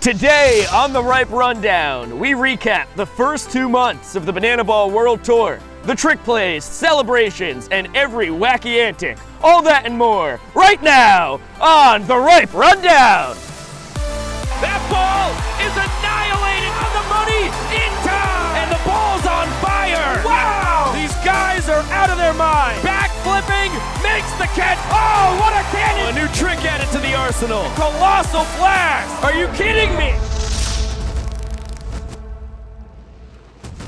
Today on the Ripe Rundown, we recap the first 2 months of the Banana Ball World Tour, the trick plays, celebrations, and every wacky antic. All that and more, right now on the Ripe Rundown. That ball is annihilated on the money in time! And the ball's on fire! Wow! These guys are out of their mind! Back flipping, makes the catch! Oh, what a cannon! A new trick added to the arsenal! Colossal blast! Are you kidding me?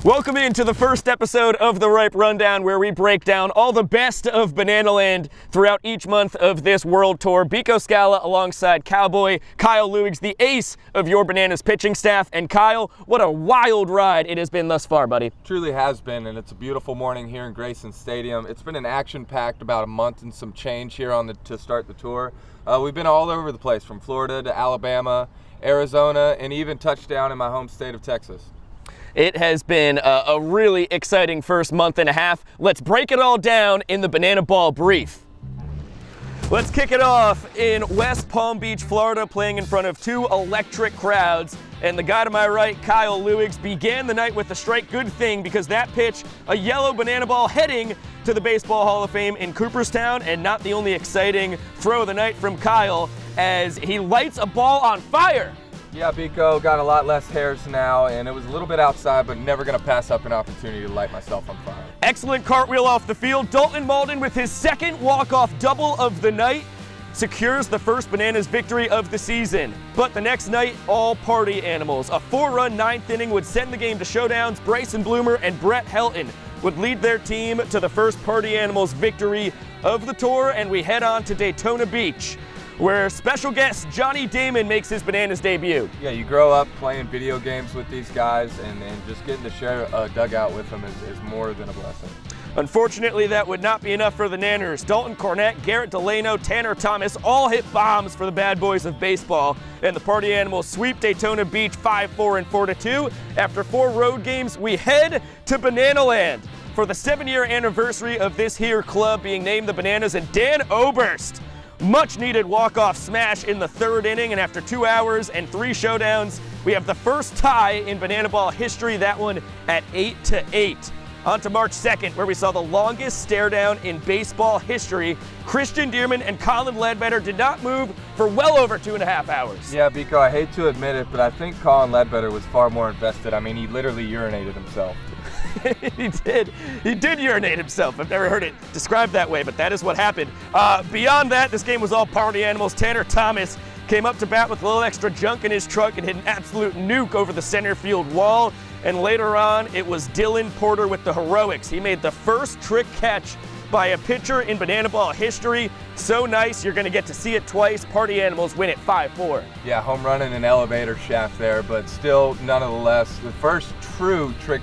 Welcome into the first episode of the Ripe Rundown, where we break down all the best of Banana Land throughout each month of this World Tour. Biko, Skalla alongside Cowboy, Kyle Luigs, the ace of your Bananas pitching staff. And Kyle, what a wild ride it has been thus far, buddy. Truly has been, and it's a beautiful morning here in Grayson Stadium. It's been an action-packed about a month and some change here to start the tour. We've been all over the place, from Florida to Alabama, Arizona, and even touchdown in my home state of Texas. It has been a really exciting first month and a half. Let's break it all down in the Banana Ball Brief. Let's kick it off in West Palm Beach, Florida, playing in front of 2 electric crowds. And the guy to my right, Kyle Luigs, began the night with a strike. Good thing, because that pitch, a yellow banana ball heading to the Baseball Hall of Fame in Cooperstown. And not the only exciting throw of the night from Kyle, as he lights a ball on fire. Yeah, Biko, got a lot less hairs now, and it was a little bit outside, but never going to pass up an opportunity to light myself on fire. Excellent cartwheel off the field. Dalton Malden, with his second walk-off double of the night, secures the first Bananas victory of the season. But the next night, all party animals. A 4-run 9th inning would send the game to showdowns. Bryson Bloomer and Brett Helton would lead their team to the first Party Animals victory of the tour, and we head on to Daytona Beach, where special guest Johnny Damon makes his Bananas debut. Yeah, you grow up playing video games with these guys, and just getting to share a dugout with them is more than a blessing. Unfortunately, that would not be enough for the Nanners. Dalton Cornett, Garrett Delano, Tanner Thomas all hit bombs for the bad boys of baseball, and the Party Animals sweep Daytona Beach 5-4 and 4-2. After 4 road games, we head to Banana Land for the 7-year anniversary of this here club being named the Bananas, and Dan Oberst, much needed walk-off smash in the 3rd inning, and after 2 hours and 3 showdowns, we have the first tie in Banana Ball history, that one at 8-8. On to March 2nd, where we saw the longest stare down in baseball history. Christian Dearman and Colin Ledbetter did not move for well over 2.5 hours. Yeah, Biko, I hate to admit it, but I think Colin Ledbetter was far more invested. I mean, he literally urinated himself. He did urinate himself. I've never heard it described that way, but that is what happened. Beyond that, this game was all party animals. Tanner Thomas came up to bat with a little extra junk in his truck and hit an absolute nuke over the center field wall. And later on, it was Dylan Porter with the heroics. He made the first trick catch by a pitcher in Banana Ball history. So nice, you're going to get to see it twice. Party Animals win it 5-4. Yeah, home run in an elevator shaft there, but still, nonetheless, the first true trick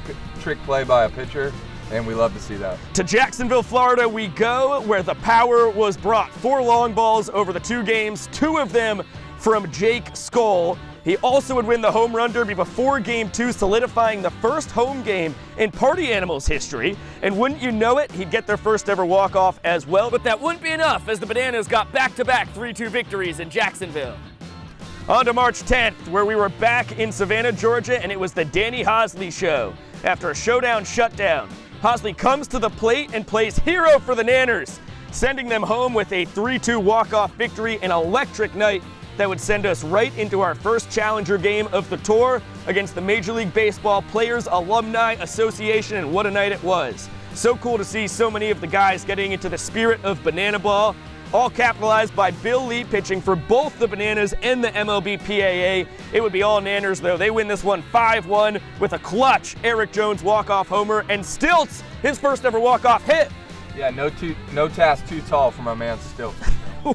play by a pitcher, and we love to see that. To Jacksonville, Florida we go, where the power was brought. 4 long balls over the 2 games, 2 of them from Jake Skalla. He also would win the home run derby before Game 2, solidifying the first home game in Party Animals history. And wouldn't you know it, he'd get their first ever walk-off as well. But that wouldn't be enough, as the Bananas got back-to-back 3-2 victories in Jacksonville. On to March 10th, where we were back in Savannah, Georgia, and it was the Danny Hosley show. After a showdown shutdown, Hosley comes to the plate and plays hero for the Nanners, sending them home with a 3-2 walk-off victory, an electric night that would send us right into our first challenger game of the tour against the Major League Baseball Players Alumni Association, and what a night it was. So cool to see so many of the guys getting into the spirit of Banana Ball, all capitalized by Bill Lee pitching for both the Bananas and the MLB PAA. It would be all Nanners, though. They win this one 5-1 with a clutch Eric Jones walk-off homer and Stilts, his first ever walk-off hit. Yeah, no task too tall for my man Stilts.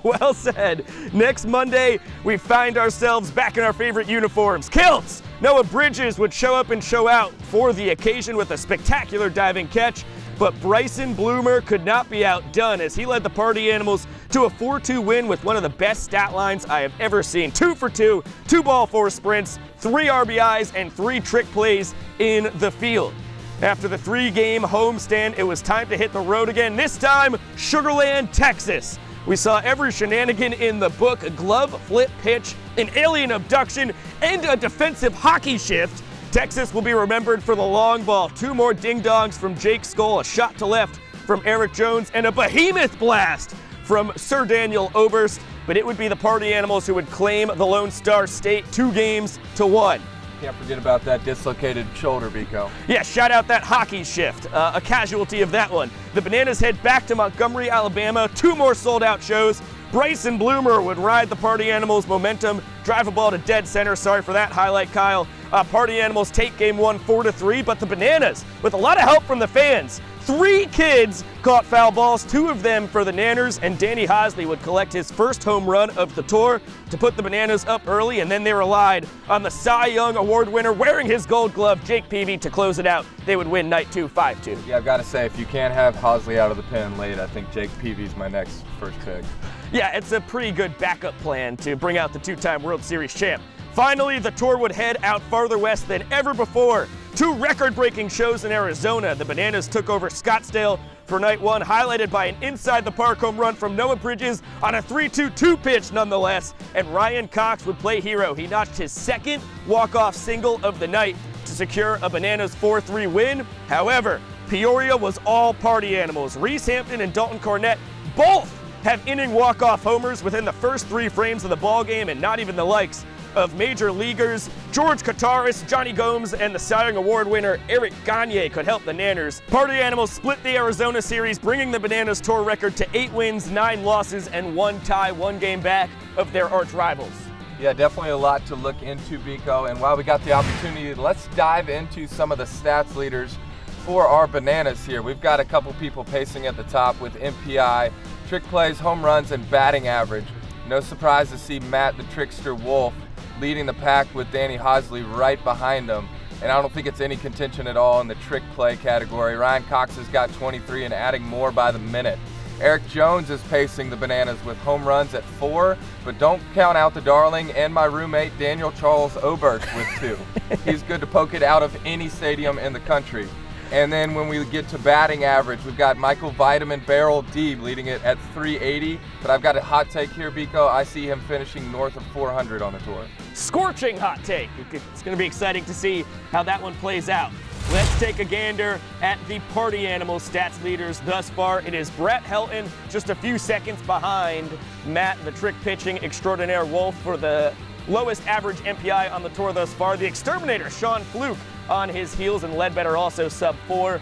Well said. Next Monday, we find ourselves back in our favorite uniforms. Kilts! Noah Bridges would show up and show out for the occasion with a spectacular diving catch, but Bryson Bloomer could not be outdone as he led the Party Animals to a 4-2 win with one of the best stat lines I have ever seen. 2 for 2, 2 ball 4 sprints, 3 RBIs, and 3 trick plays in the field. After the 3-game homestand, it was time to hit the road again, this time Sugar Land, Texas, We saw every shenanigan in the book, a glove flip pitch, an alien abduction, and a defensive hockey shift. Texas will be remembered for the long ball. 2 more ding-dongs from Jake Skalla, a shot to left from Eric Jones, and a behemoth blast from Sir Daniel Oberst. But it would be the Party Animals who would claim the Lone Star State 2-1. Can't forget about that dislocated shoulder, Biko. Yeah, shout out that hockey shift, a casualty of that one. The Bananas head back to Montgomery, Alabama. 2 more sold-out shows. Bryson Bloomer would ride the Party Animals' momentum, drive a ball to dead center. Sorry for that highlight, Kyle. Party Animals take game 1 4-3, but the Bananas, with a lot of help from the fans, 3 kids caught foul balls, 2 of them for the Nanners, and Danny Hosley would collect his first home run of the tour to put the Bananas up early, and then they relied on the Cy Young Award winner wearing his gold glove, Jake Peavy, to close it out. They would win night 2 5-2. Yeah, I've got to say, if you can't have Hosley out of the pen late, I think Jake Peavy's my next first pick. Yeah, it's a pretty good backup plan to bring out the 2-time World Series champ. Finally, the tour would head out farther west than ever before. 2 record-breaking shows in Arizona. The Bananas took over Scottsdale for night 1, highlighted by an inside-the-park home run from Noah Bridges on a 3-2-2 pitch nonetheless, and Ryan Cox would play hero. He notched his 2nd walk-off single of the night to secure a Bananas 4-3 win. However, Peoria was all Party Animals. Reese Hampton and Dalton Cornette both have inning walk-off homers within the first 3 frames of the ballgame, and not even the likes of major leaguers George Kataris, Johnny Gomes, and the Cy Young Award winner Eric Gagne could help the Nanners. Party Animals split the Arizona series, bringing the Bananas tour record to 8 wins, 9 losses, and 1 tie, 1 game back of their arch rivals. Yeah, definitely a lot to look into, Biko. And while we got the opportunity, let's dive into some of the stats leaders for our Bananas here. We've got a couple people pacing at the top with MPI, trick plays, home runs, and batting average. No surprise to see Matt the Trickster Wolf leading the pack with Danny Hosley right behind him. And I don't think it's any contention at all in the trick play category. Ryan Cox has got 23 and adding more by the minute. Eric Jones is pacing the Bananas with home runs at 4, but don't count out the darling and my roommate Daniel Charles Oberst with 2. He's good to poke it out of any stadium in the country. And then when we get to batting average, we've got Michael Vitamin Barrel Deeb leading it at 380. But I've got a hot take here, Biko. I see him finishing north of 400 on the tour. Scorching hot take. It's going to be exciting to see how that one plays out. Let's take a gander at the Party Animals stats leaders thus far. It is Brett Helton, just a few seconds behind Matt, the trick pitching extraordinaire Wolf, for the lowest average MPI on the tour thus far. The exterminator, Sean Fluke, on his heels, and Ledbetter also sub-4.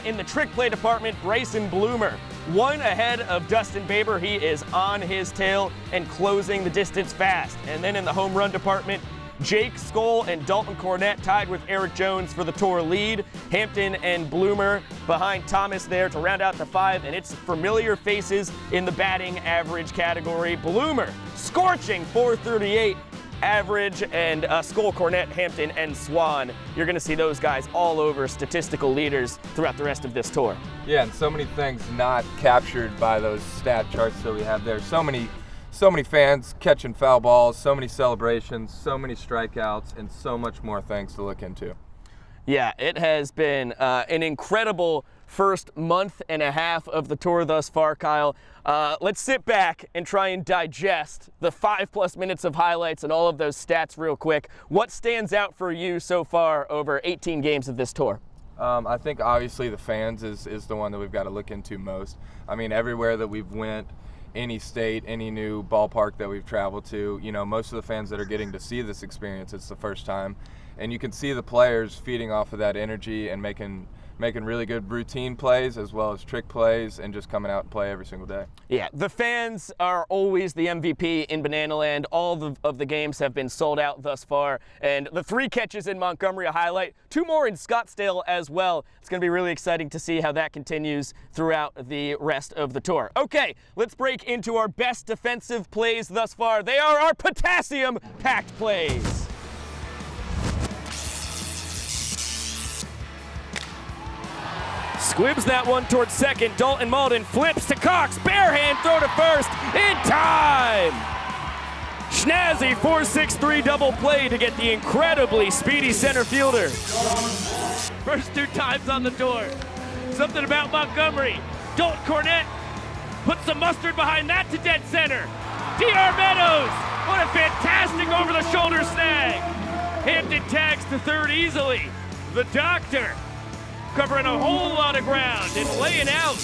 In the trick play department, Bryson Bloomer, 1 ahead of Dustin Baber. He is on his tail and closing the distance fast. And then in the home run department, Jake Skalla and Dalton Cornette tied with Eric Jones for the tour lead. Hampton and Bloomer behind Thomas there to round out the 5, and it's familiar faces in the batting average category. Bloomer scorching 438 average, and Skalla, Cornette, Hampton, and Swan. You're going to see those guys all over statistical leaders throughout the rest of this tour. Yeah, and so many things not captured by those stat charts that we have there. So many fans catching foul balls, so many celebrations, so many strikeouts, and so much more things to look into. Yeah, it has been an incredible first month and a half of the tour thus far, Kyle. Let's sit back and try and digest the 5+ minutes of highlights and all of those stats real quick. What stands out for you so far over 18 games of this tour? I think obviously the fans is the one that we've got to look into most. I mean, everywhere that we've went, any state, any new ballpark that we've traveled to, you know, most of the fans that are getting to see this experience, it's the first time. And you can see the players feeding off of that energy and making really good routine plays as well as trick plays and just coming out and play every single day. Yeah, the fans are always the MVP in Bananaland. All of the games have been sold out thus far, and the 3 catches in Montgomery a highlight, 2 more in Scottsdale as well. It's going to be really exciting to see how that continues throughout the rest of the tour. Okay, let's break into our best defensive plays thus far. They are our potassium-packed plays. Squibs that one towards second. Dalton Malden flips to Cox. Barehand throw to first in time. Schnazzy 4-6-3 double play to get the incredibly speedy center fielder. First 2 times on the tour. Something about Montgomery. Dalton Cornette Put some mustard behind that to dead center. DR Meadows, what a fantastic over-the-shoulder snag. Hampton tags to third easily. The Doctor covering a whole lot of ground and laying out.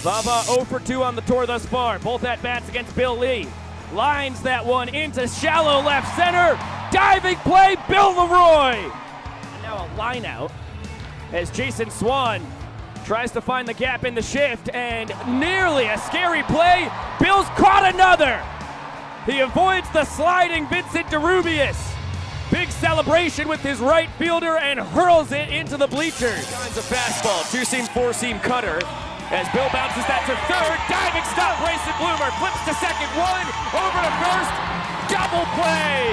Vava 0 for 2 on the tour thus far. Both at-bats against Bill Lee. Lines that one into shallow left center. Diving play, Bill Leroy. And now a line out as Jason Swan tries to find the gap in the shift, and nearly a scary play. Bill's caught another. He avoids the sliding Vincent DeRubius. Big celebration with his right fielder and hurls it into the bleachers. Finds a fastball, two-seam, four-seam cutter. As Bill bounces that to third, diving stop, Grayson Bloomer flips to second, one, over to first, double play.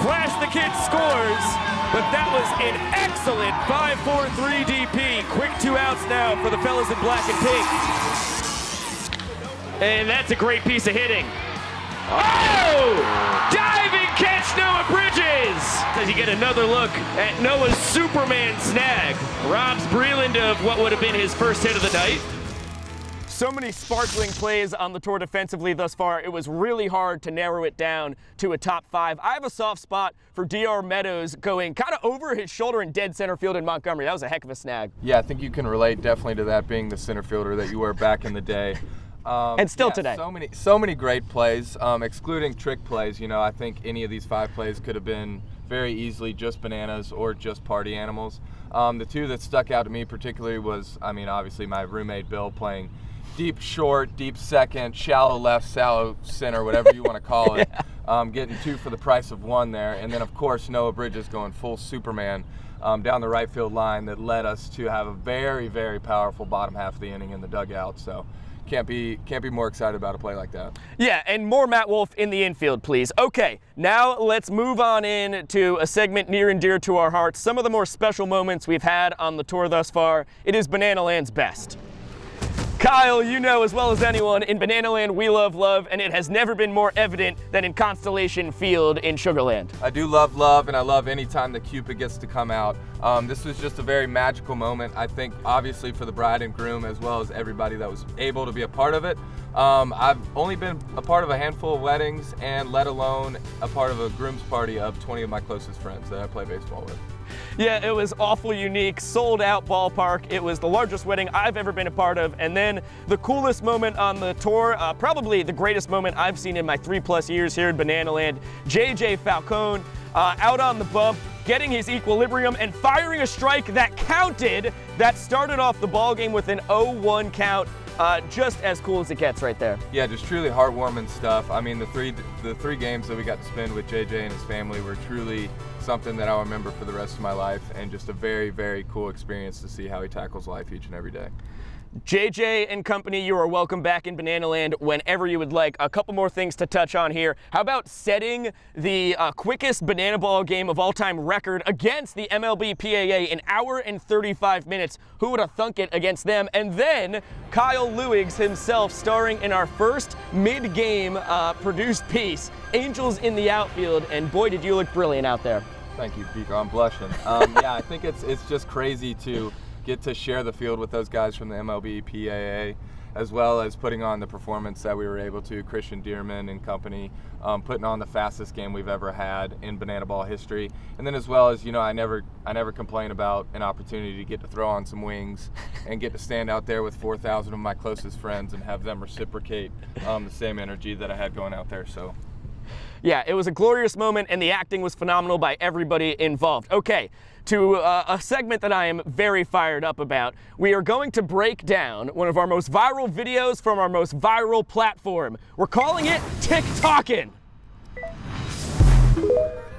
Flash the Kid scores, but that was an excellent 5-4-3 DP. Quick 2 outs now for the fellas in black and pink. And that's a great piece of hitting. Oh! Diving catch, Noah Bridges! As you get another look at Noah's Superman snag. Robs Breland of what would have been his first hit of the night. So many sparkling plays on the tour defensively thus far. It was really hard to narrow it down to a top 5. I have a soft spot for DR Meadows going kind of over his shoulder in dead center field in Montgomery. That was a heck of a snag. Yeah, I think you can relate definitely to that, being the center fielder that you were back in the day. And still today. So many great plays, excluding trick plays. You know, I think any of these 5 plays could have been very easily just bananas or just party animals. The 2 that stuck out to me particularly was, I mean, obviously my roommate Bill playing deep short, deep second, shallow left, shallow center, whatever you want to call it. Yeah. Getting 2 for the price of 1 there. And then, of course, Noah Bridges going full Superman down the right field line that led us to have a very, very powerful bottom half of the inning in the dugout. So can't be more excited about a play like that. Yeah, and more Matt Wolf in the infield, please. Okay, now let's move on in to a segment near and dear to our hearts. Some of the more special moments we've had on the tour thus far. It is Banana Land's best. Kyle, you know as well as anyone, in Banana Land we love love, and it has never been more evident than in Constellation Field in Sugar Land. I do love love, and I love any time that Cupid gets to come out. This was just a very magical moment, I think, obviously for the bride and groom as well as everybody that was able to be a part of it. I've only been a part of a handful of weddings, and let alone a part of a groom's party of 20 of my closest friends that I play baseball with. Yeah, it was awful unique, sold out ballpark. It was the largest wedding I've ever been a part of. And then the coolest moment on the tour, probably the greatest moment I've seen in my 3+ years here in Banana Land. JJ Falcone out on the bump, getting his equilibrium and firing a strike that counted, that started off the ball game with an 0-1 count. Just as cool as it gets right there. Yeah, just truly heartwarming stuff. I mean, the three games that we got to spend with JJ and his family were truly something that I'll remember for the rest of my life, and just a very, very cool experience to see how he tackles life each and every day. JJ and company, you are welcome back in Banana Land whenever you would like. A couple more things to touch on here. How about setting the quickest banana ball game of all time record against the MLB PAA, an hour and 35 minutes? Who would have thunk it against them? And then Kyle Luigs himself starring in our first mid-game produced piece, Angels in the Outfield, and boy did you look brilliant out there. Thank you, Biko. I'm blushing. Yeah, I think it's just crazy to get to share the field with those guys from the MLB PAA, as well as putting on the performance that we were able to. Christian Dearman and company putting on the fastest game we've ever had in banana ball history. And then as well as, you know, I never complain about an opportunity to get to throw on some wings and get to stand out there with 4,000 of my closest friends and have them reciprocate the same energy that I had going out there. So yeah, it was a glorious moment, and the acting was phenomenal by everybody involved. Okay, to a segment that I am very fired up about. We are going to break down one of our most viral videos from our most viral platform. We're calling it TikTokin'.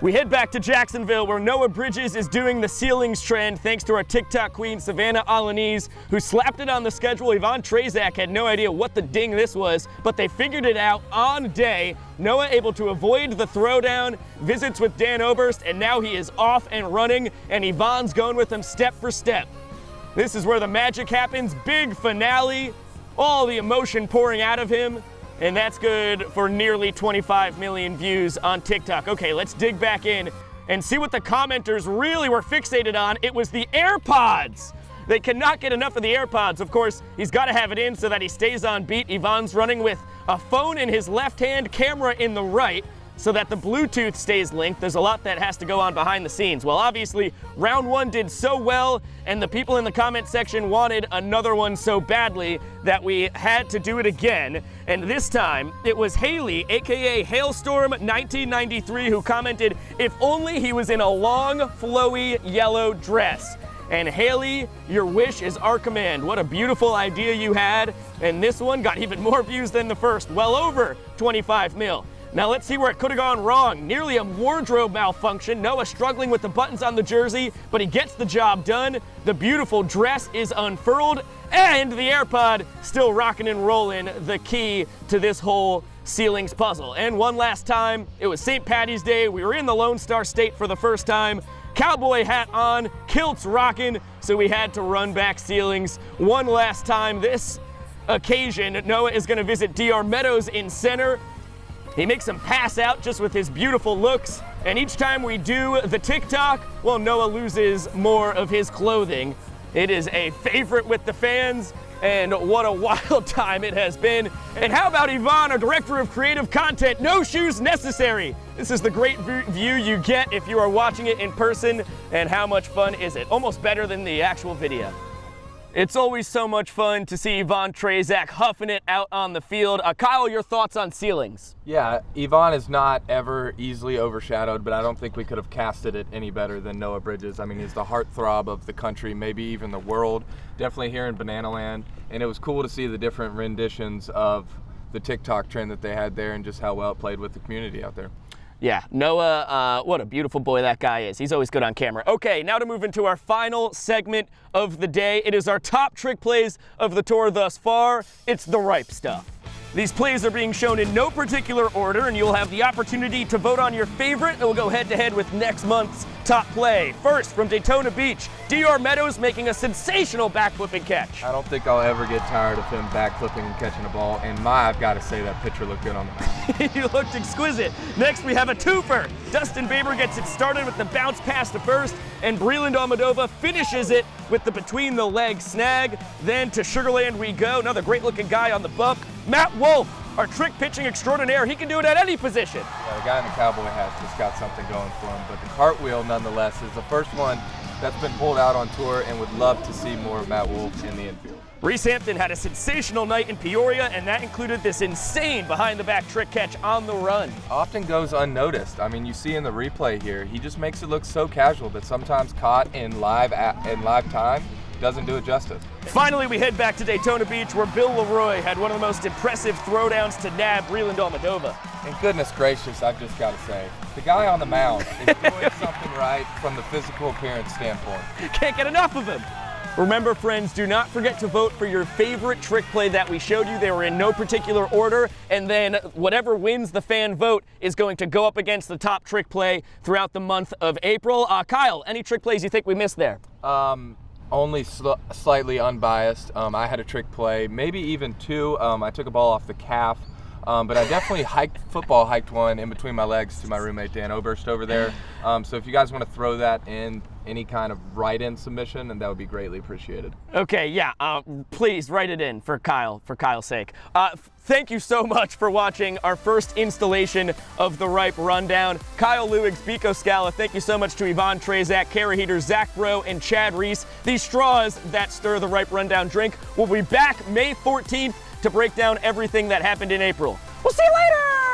We head back to Jacksonville, where Noah Bridges is doing the ceilings trend thanks to our TikTok queen, Savannah, who slapped it on the schedule. Yvonne Trazak had no idea what the ding this was, but they figured it out on day. Noah able to avoid the throwdown, visits with Dan Oberst, and now he is off and running, and Yvonne's going with him step for step. This is where the magic happens, big finale, all the emotion pouring out of him. And that's good for nearly 25 million views on TikTok. Okay, let's dig back in and see what the commenters really were fixated on. It was the AirPods. They cannot get enough of the AirPods. Of course, he's got to have it in so that he stays on beat. Yvonne's running with a phone in his left hand, camera in the right, so that the Bluetooth stays linked. There's a lot that has to go on behind the scenes. Well, obviously, round one did so well, and the people in the comment section wanted another one so badly that we had to do it again. And this time, it was Haley, aka Hailstorm1993, who commented, "If only he was in a long, flowy yellow dress." And Haley, your wish is our command. What a beautiful idea you had. And this one got even more views than the first, well over 25 mil. Now let's see where it could have gone wrong. Nearly a wardrobe malfunction. Noah struggling with the buttons on the jersey, but he gets the job done. The beautiful dress is unfurled, and the AirPod still rocking and rolling, the key to this whole ceilings puzzle. And one last time, it was St. Patty's Day. We were in the Lone Star State for the first time. Cowboy hat on, kilts rocking, so we had to run back ceilings one last time. This occasion, Noah is gonna visit DR Meadows in center. He makes him pass out just with his beautiful looks. And each time we do the TikTok, well, Noah loses more of his clothing. It is a favorite with the fans, and what a wild time it has been. And how about Yvonne, our director of creative content? No shoes necessary. This is the great view you get if you are watching it in person. And how much fun is it? Almost better than the actual video. It's always so much fun to see Yvonne Trezak huffing it out on the field. Kyle, your thoughts on ceilings? Yeah, Yvonne is not ever easily overshadowed, but I don't think we could have casted it any better than Noah Bridges. I mean, he's the heartthrob of the country, maybe even the world, definitely here in Banana Land. And it was cool to see the different renditions of the TikTok trend that they had there and just how well it played with the community out there. Yeah, Noah, what a beautiful boy that guy is. He's always good on camera. Okay, now to move into our final segment of the day. It is our top trick plays of the tour thus far. It's the ripe stuff. These plays are being shown in no particular order, and you'll have the opportunity to vote on your favorite, and we'll go head-to-head with next month's top play. First, from Daytona Beach, DR Meadows making a sensational backflipping catch. I don't think I'll ever get tired of him backflipping and catching a ball, and I've got to say that pitcher looked good on the mound. He looked exquisite. Next, we have a twofer. Dustin Baber gets it started with the bounce pass to first, and Breland Almadova finishes it with the between-the-legs snag. Then to Sugarland we go. Another great-looking guy on the bump. Matt Wolf, our trick pitching extraordinaire. He can do it at any position. Yeah, the guy in the cowboy hat just got something going for him, but the cartwheel, nonetheless, is the first one that's been pulled out on tour, and would love to see more of Matt Wolf in the infield. Reese Hampton had a sensational night in Peoria, and that included this insane behind-the-back trick catch on the run. Often goes unnoticed. I mean, you see in the replay here, he just makes it look so casual that sometimes caught in live time doesn't do it justice. Finally, we head back to Daytona Beach, where Bill Leroy had one of the most impressive throwdowns to nab Breland Almadova. And goodness gracious, I've just got to say, the guy on the mound is doing something right from the physical appearance standpoint. Can't get enough of him. Remember, friends, do not forget to vote for your favorite trick play that we showed you. They were in no particular order, and then whatever wins the fan vote is going to go up against the top trick play throughout the month of April. Kyle, any trick plays you think we missed there? Only slightly unbiased. I had a trick play, maybe even two. I took a ball off the calf, but I definitely hiked one in between my legs to my roommate Dan Oberst over there. So if you guys want to throw that in any kind of write-in submission, and that would be greatly appreciated. Okay, yeah, please write it in for Kyle's sake. Thank you so much for watching our first installation of the Ripe Rundown. Kyle Luigs, Biko Skalla, thank you so much to Yvonne Trezak, Kara Heater, Zach Rowe, and Chad Reese. These straws that stir the Ripe Rundown drink will be back May 14th to break down everything that happened in April. We'll see you later!